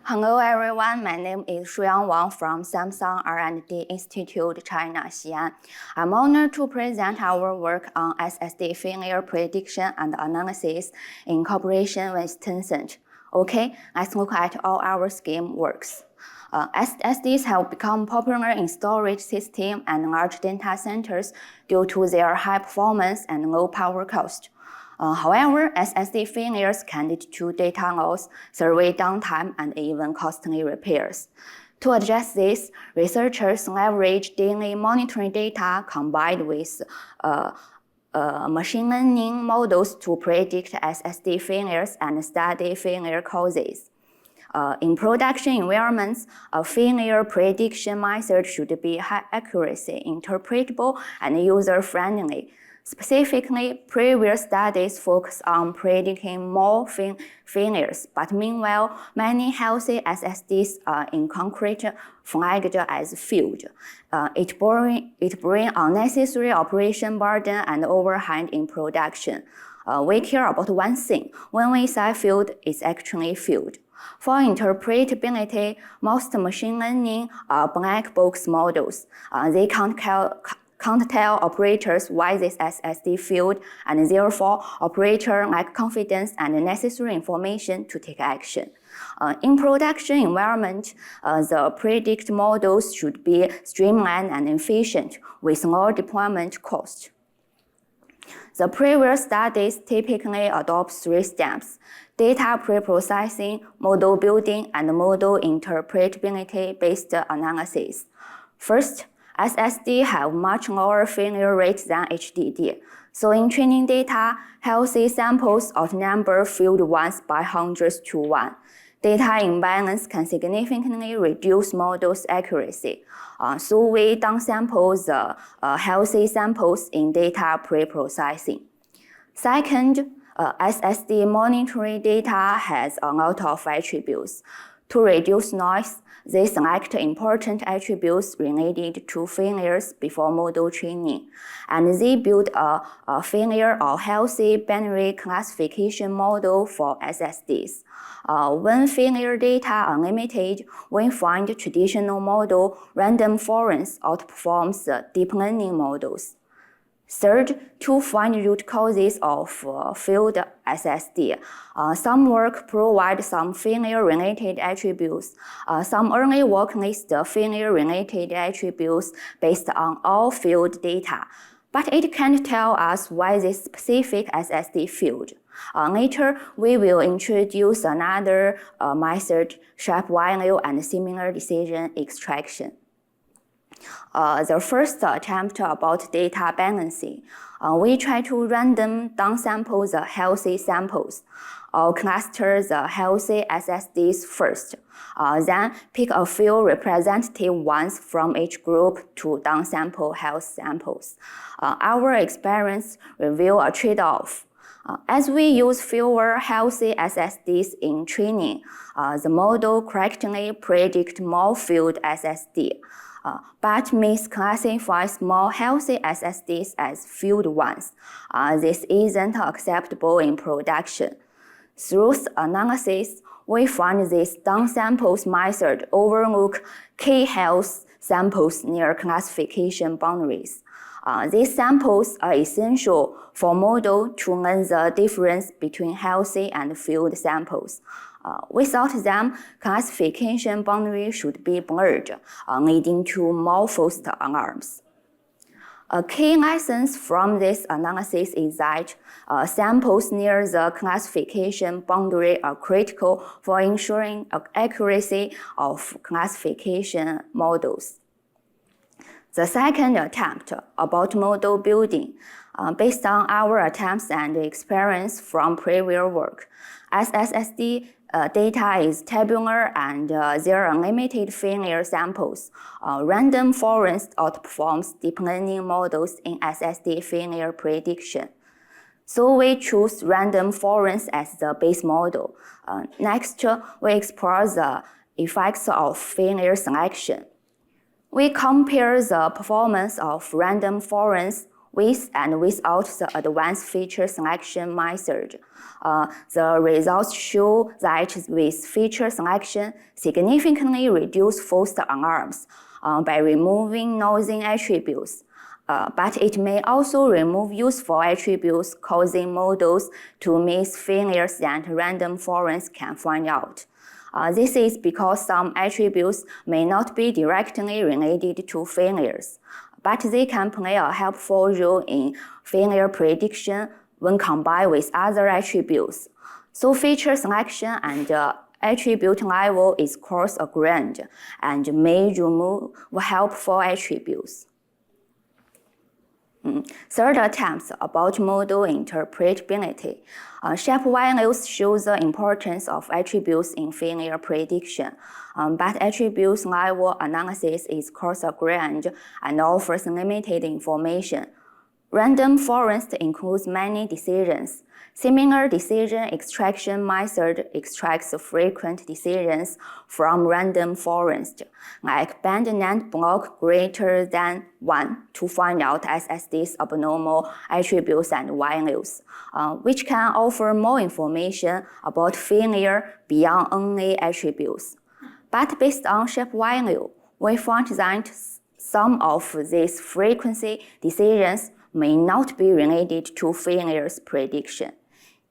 Hello everyone, my name is Shuyang Wang from Samsung R&D Institute, China, Xi'an. I'm honored to present our work on SSD failure prediction and analysis in cooperation with Tencent. Okay, let's look at how our scheme works. SSDs have become popular in storage systems and large data centers due to their high performance and low power cost. However, SSD failures can lead to data loss, server downtime, and even costly repairs. To address this, researchers leverage daily monitoring data combined with machine learning models to predict SSD failures and study failure causes. In production environments, a failure prediction method should be high accuracy, interpretable, and user-friendly. Specifically, previous studies focus on predicting more failures, but meanwhile, many healthy SSDs are in concrete flagged as failed. It brings unnecessary operation burden and overhead in production. We care about one thing: when we say failed, it's actually failed. For interpretability, most machine learning are black box models. They can't tell operators why this SSD failed, and therefore operators lack confidence and necessary information to take action. In production environment, the predict models should be streamlined and efficient with low deployment cost. The previous studies typically adopt 3 steps: data preprocessing, model building, and model interpretability-based analysis. First, SSD have much lower failure rate than HDD. So in training data, healthy samples outnumber failed ones by hundreds to 1. Data imbalance can significantly reduce model's accuracy. So we downsample the healthy samples in data preprocessing. Second, SSD monitoring data has a lot of attributes. To reduce noise, they select important attributes related to failures before model training, and they build a failure or healthy binary classification model for SSDs. When failure data are limited, we find traditional model random forest outperforms the deep learning models. Third, to find root causes of failed SSD. Some work provide some failure-related attributes. Some early work lists the failure-related attributes based on all failed data, but it can't tell us why this specific SSD failed. Later, we will introduce another method, sharp value and similar decision extraction. The first attempt about data balancing. We try to random downsample the healthy samples, or cluster the healthy SSDs first, then pick a few representative ones from each group to downsample health samples. Our experiments reveal a trade-off. As we use fewer healthy SSDs in training, the model correctly predicts more failed SSD. But misclassifies more healthy SSDs as failed ones. This isn't acceptable in production. Through analysis, we find this downsamples method overlook key health samples near classification boundaries. These samples are essential for model to learn the difference between healthy and failed samples. Without them, classification boundaries should be blurred, leading to more false alarms. A key lesson from this analysis is that samples near the classification boundary are critical for ensuring accuracy of classification models. The second attempt about model building. Based on our attempts and experience from previous work, as SSD data is tabular and there are limited failure samples, random forest outperforms deep learning models in SSD failure prediction. So we choose random forest as the base model. Next, we explore the effects of failure selection. We compare the performance of random forest with and without the advanced feature selection method. The results show that with feature selection, significantly reduce false alarms by removing noisy attributes. But it may also remove useful attributes, causing models to miss failures that random foreigns can find out. This is because some attributes may not be directly related to failures, but they can play a helpful role in failure prediction when combined with other attributes. So feature selection and attribute level is coarse-grained and may remove helpful attributes. Third attempts about model interpretability. Shape values show the importance of attributes in failure prediction, but attributes level analysis is coarse-grained and offers limited information. Random forest includes many decisions. Similar decision extraction method extracts frequent decisions from random forest, like band NAND block greater than 1 to find out SSD's abnormal attributes and values, which can offer more information about failure beyond only attributes. But based on shape value, we found that some of these frequency decisions may not be related to failures prediction.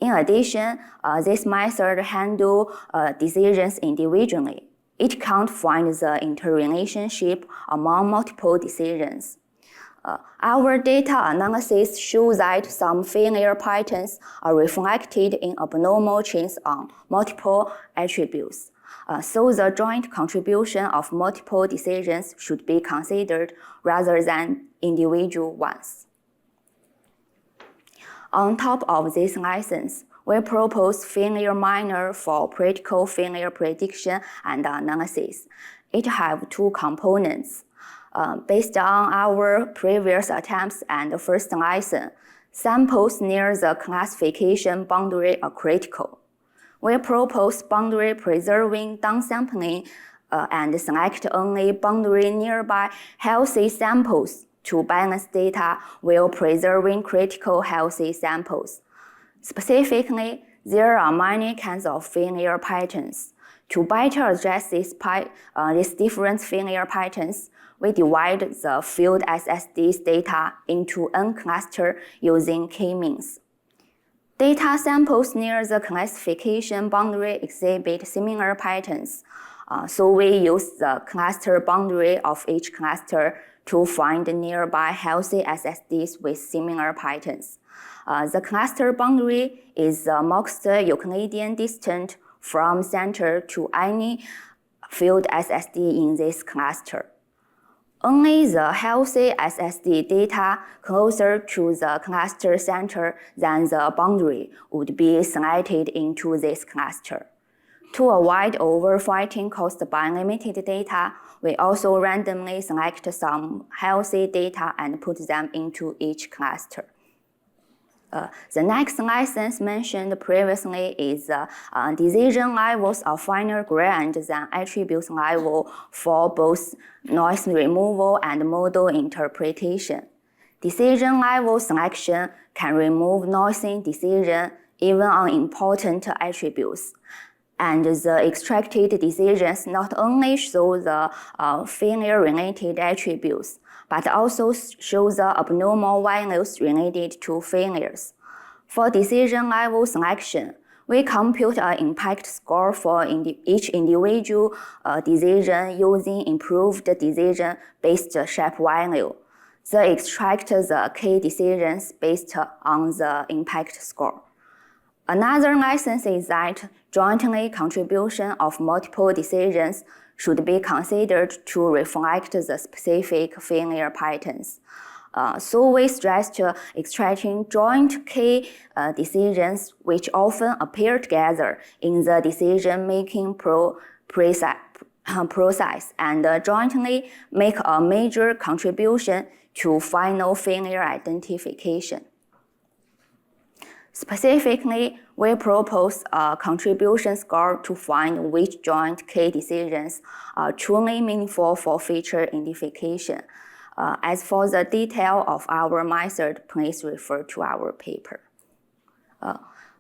In addition, this method handles decisions individually. It can't find the interrelationship among multiple decisions. Our data analysis shows that some failure patterns are reflected in abnormal chains on multiple attributes. So the joint contribution of multiple decisions should be considered rather than individual ones. On top of this license, we propose FailureMiner for practical failure prediction and analysis. It has two components. Based on our previous attempts and first license, samples near the classification boundary are critical. We propose boundary preserving downsampling and select only boundary nearby healthy samples to balance data while preserving critical healthy samples. Specifically, there are many kinds of failure patterns. To better address these different failure patterns, we divide the field SSDs data into N clusters using k-means. Data samples near the classification boundary exhibit similar patterns, so we use the cluster boundary of each cluster to find nearby healthy SSDs with similar patterns. The cluster boundary is the most Euclidean distance from center to any field SSD in this cluster. Only the healthy SSD data closer to the cluster center than the boundary would be selected into this cluster. To avoid overfitting caused by limited data, we also randomly select some healthy data and put them into each cluster. The next license mentioned previously is decision levels are finer grained than attributes level for both noise removal and model interpretation. Decision level selection can remove noisy decision even on important attributes. And the extracted decisions not only show the failure-related attributes, but also show the abnormal values related to failures. For decision level selection, we compute an impact score for each individual decision using improved decision-based shape value. They extract the k decisions based on the impact score. Another license is that jointly contribution of multiple decisions should be considered to reflect the specific failure patterns. So we stress extracting joint k decisions which often appear together in the decision-making process and jointly make a major contribution to final failure identification. Specifically, we propose a contribution score to find which joint k decisions are truly meaningful for feature identification. As for the detail of our method, please refer to our paper.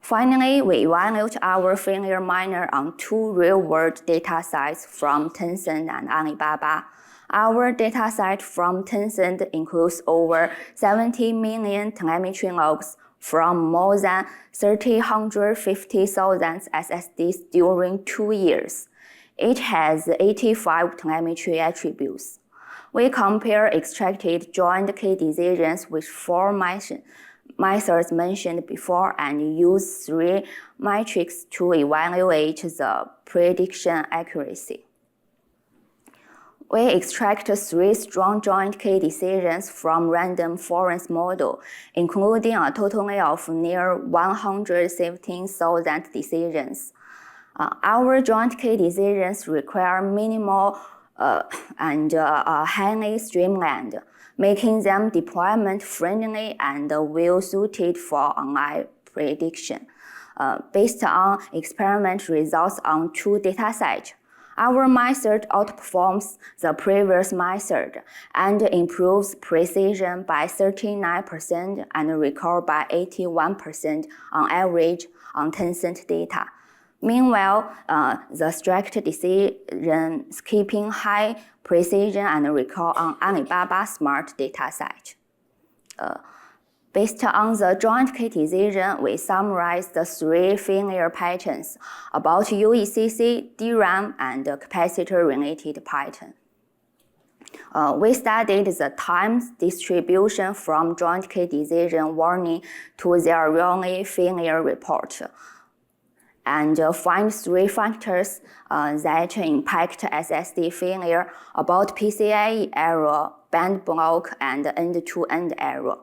Finally, we evaluate our FailureMiner on 2 real-world datasets from Tencent and Alibaba. Our dataset from Tencent includes over 70 million telemetry logs from more than 350,000 SSDs during 2 years. It has 85 telemetry attributes. We compare extracted joint key decisions with 4 methods mentioned before and use 3 metrics to evaluate the prediction accuracy. We extract 3 strong joint key decisions from random forest model, including a total of near 117,000 decisions. Our joint key decisions require minimal and highly streamlined, making them deployment-friendly and well-suited for online prediction. Based on experiment results on 2 datasets, our method outperforms the previous method and improves precision by 39% and recall by 81% on average on Tencent data. Meanwhile, the strict decision keeping high precision and recall on Alibaba Smart dataset. Based on the joint key decision, we summarized the 3 failure patterns about UECC, DRAM, and capacitor-related pattern. We studied the time distribution from joint key decision warning to their really failure report, and find 3 factors that impact SSD failure about PCIe error, band block, and end-to-end error.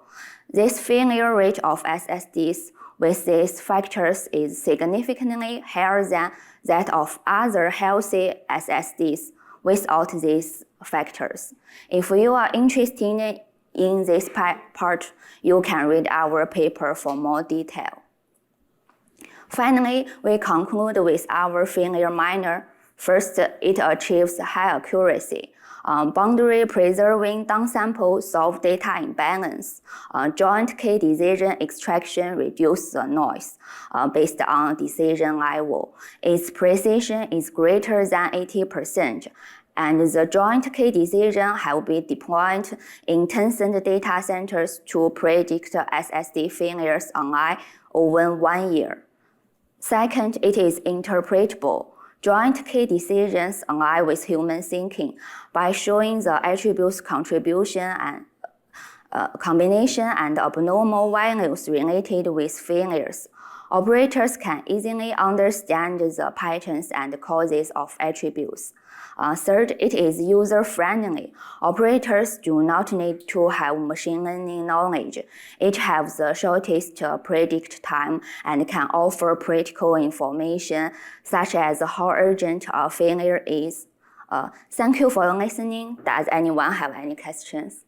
This failure rate of SSDs with these factors is significantly higher than that of other healthy SSDs without these factors. If you are interested in this part, you can read our paper for more detail. Finally, we conclude with our FailureMiner. First, it achieves high accuracy. Boundary-preserving downsample solve data imbalance. Joint key decision extraction reduces the noise based on decision level. Its precision is greater than 80%, and the joint key decision have been deployed in Tencent data centers to predict SSD failures online over 1 year. Second, it is interpretable. Joint key decisions align with human thinking by showing the attributes contribution and combination and abnormal values related with failures. Operators can easily understand the patterns and causes of attributes. Third, it is user-friendly. Operators do not need to have machine learning knowledge. It has the shortest predict time and can offer critical information such as how urgent a failure is. Thank you for listening. Does anyone have any questions?